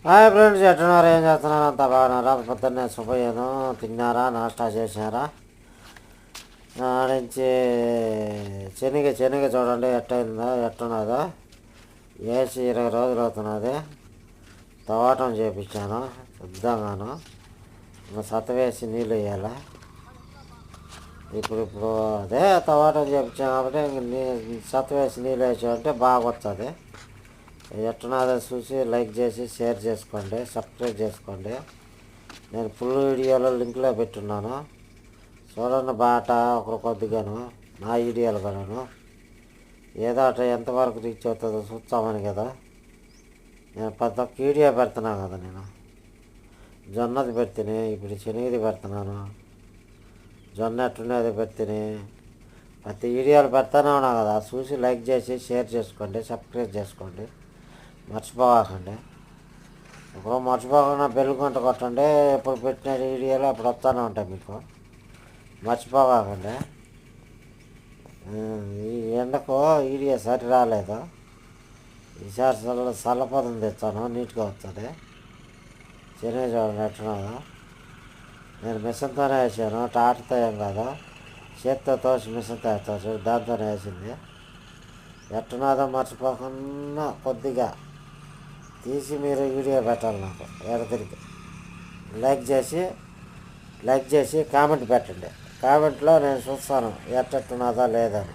Hi friends, ఎట్టున్నారు? ఏం చేస్తున్నారు? అంతా బాగున్నారా? పొద్దున్నే శుభయ్యాను. తిన్నారా? నాష్టా చేసినారా? నుంచి శనగ చూడండి ఎట్టయిందో, ఎట్టున్నదో. వేసి 20 రోజులు అవుతున్నది. తవాటం చేపించాను శుద్ధంగాను. ఇంకా సత వేసి నీళ్ళు వేయాలి. ఇప్పుడు అదే తవాటం చేపించాను కాబట్టి ఇంక సత వేసి నీళ్ళు వేసామంటే బాగా వస్తుంది. ఎట్టున్నదో చూసి లైక్ చేసి షేర్ చేసుకోండి, సబ్స్క్రైబ్ చేసుకోండి. నేను ఫుల్ వీడియోలో లింక్లో పెట్టున్నాను, చూడండి. బాట ఒకరు కొద్దిగాను నా వీడియోలు కూడాను ఏదో అట ఎంతవరకు రీచ్ అవుతుందో చూస్తామని కదా నేను ప్రతి ఒక్క వీడియో పెడుతున్నాను కదా. నేను జొన్నది పెడితేనే, ఇప్పుడు శనగది పెడుతున్నాను. జొన్న ఎట్టున్నది పెడితేనే ప్రతి వీడియోలు పెడతానే ఉన్నా కదా. చూసి లైక్ చేసి షేర్ చేసుకోండి, సబ్స్క్రైబ్ చేసుకోండి, మర్చిపోకండి. ఇప్పుడు మర్చిపోకుండా బెల్ గంట కొట్టండి. ఎప్పుడు పెట్టిన వీడియోలు అప్పుడు వస్తూనే ఉంటాయి మీకు, మర్చిపోకండి. ఈ ఎండకు వీడియో సరి రాలేదు. ఈసారి చల్లపదం తెచ్చాను, నీట్గా వస్తుంది. శనగ చూడండి ఎట్టున్నదో. నేను మిషన్తోనే వేసాను, టాటతో ఏం కాదు. చేత్తో తోసి మిషన్తో వేస్తాను, దాంతోనే వేసింది. ఎట్టున్నదో మర్చిపోకుండా కొద్దిగా తీసి మీరు వీడియో పెట్టాలి నాకు. ఎడతిరిగి లైక్ చేసి కామెంట్ పెట్టండి. కామెంట్లో నేను చూస్తాను ఎట్టున్నదా లేదని.